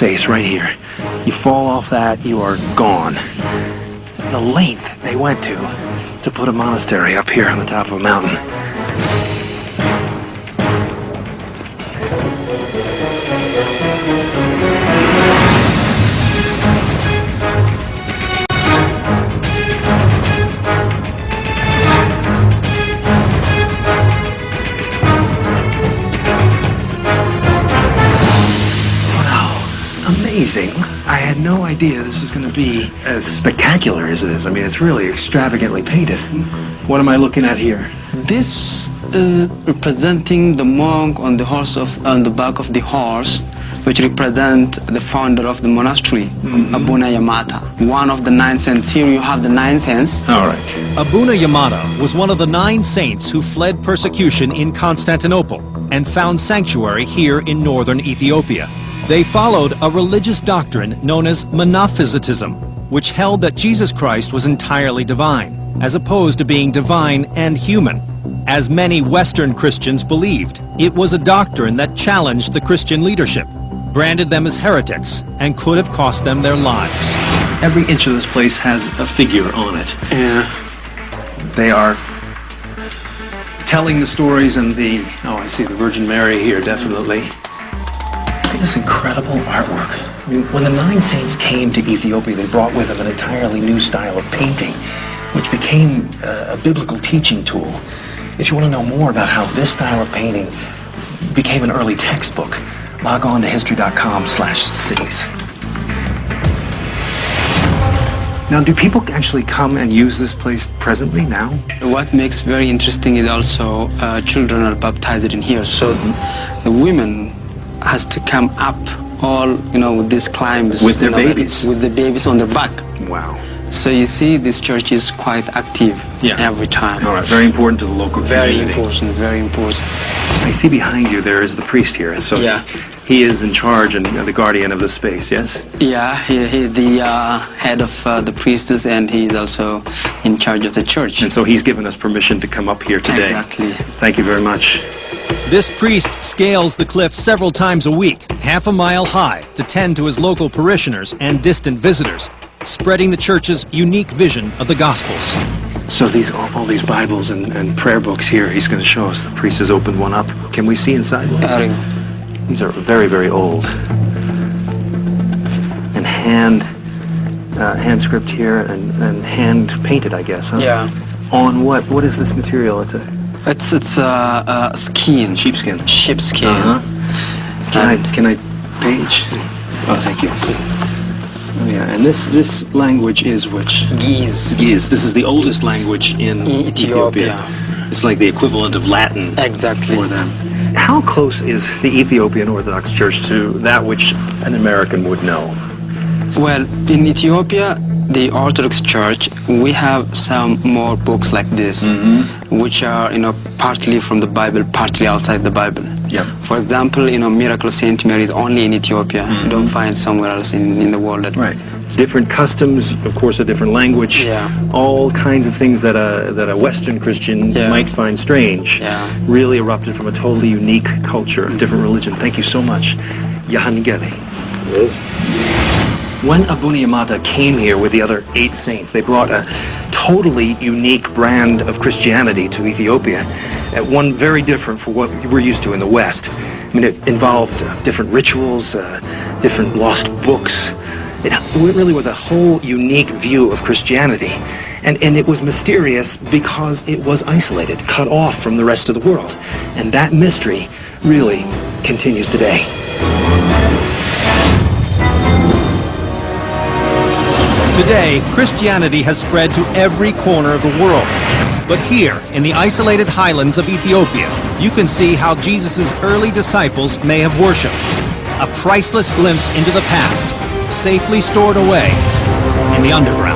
face right here. You fall off that, you are gone. The length they went to put a monastery up here on the top of a mountain. Amazing. I had no idea this was going to be as spectacular as it is. I mean, it's really extravagantly painted. What am I looking at here? This is representing the monk on the back of the horse, which represent the founder of the monastery, Abuna Yamata, one of the 9 saints. Here you have the 9 saints. All right. Abuna Yamata was one of the 9 saints who fled persecution in Constantinople and found sanctuary here in northern Ethiopia. They followed a religious doctrine known as Monophysitism, which held that Jesus Christ was entirely divine, as opposed to being divine and human, as many Western Christians believed. It was a doctrine that challenged the Christian leadership, branded them as heretics, and could have cost them their lives. Every inch of this place has a figure on it. Yeah. They are telling the stories and I see the Virgin Mary here, definitely. This incredible artwork. I mean, when the 9 saints came to Ethiopia, they brought with them an entirely new style of painting, which became a biblical teaching tool. If you want to know more about how this style of painting became an early textbook, log on to history.com/cities. Now, do people actually come and use this place presently now? What makes very interesting is also children are baptized in here, so the women has to come up all, with these climbs. With their babies? With the babies on their back. Wow. So you see, this church is quite active every time. All right, very important to the local community. Very important, very important. I see behind you there is the priest here, so he is in charge and the guardian of the space, yes? Yeah, he the head of the priestess, and he's also in charge of the church. And so he's given us permission to come up here today. Exactly. Thank you very much. This priest scales the cliff several times a week, half a mile high, to tend to his local parishioners and distant visitors, spreading the church's unique vision of the Gospels. So all these Bibles and prayer books here, he's going to show us. The priest has opened one up. Can we see inside one? These are very, very old. And hand script here and hand painted, I guess, huh? Yeah. On what? What is this material? It's skin. Sheepskin. Sheepskin. Can I page? Oh, thank you. Oh, yeah, and this language is which? Ge'ez. Ge'ez. This is the oldest language in Ethiopia. It's like the equivalent of Latin. Exactly. For them. How close is the Ethiopian Orthodox Church to that which an American would know? Well, in Ethiopia, the Orthodox Church, we have some more books like this, which are, partly from the Bible, partly outside the Bible. Yeah. For example, Miracle of Saint Mary is only in Ethiopia. You don't find somewhere else in the world. Right. Different customs, of course, a different language. Yeah. All kinds of things that a Western Christian might find strange. Yeah. Really erupted from a totally unique culture, a different religion. Thank you so much. Yahangeli. When Abuna Yamata came here with the other 8 saints, they brought a totally unique brand of Christianity to Ethiopia, one very different from what we're used to in the West. I mean, it involved different rituals, different lost books. It really was a whole unique view of Christianity. And it was mysterious because it was isolated, cut off from the rest of the world. And that mystery really continues today. Today, Christianity has spread to every corner of the world. But here, in the isolated highlands of Ethiopia, you can see how Jesus' early disciples may have worshipped. A priceless glimpse into the past, safely stored away in the underground.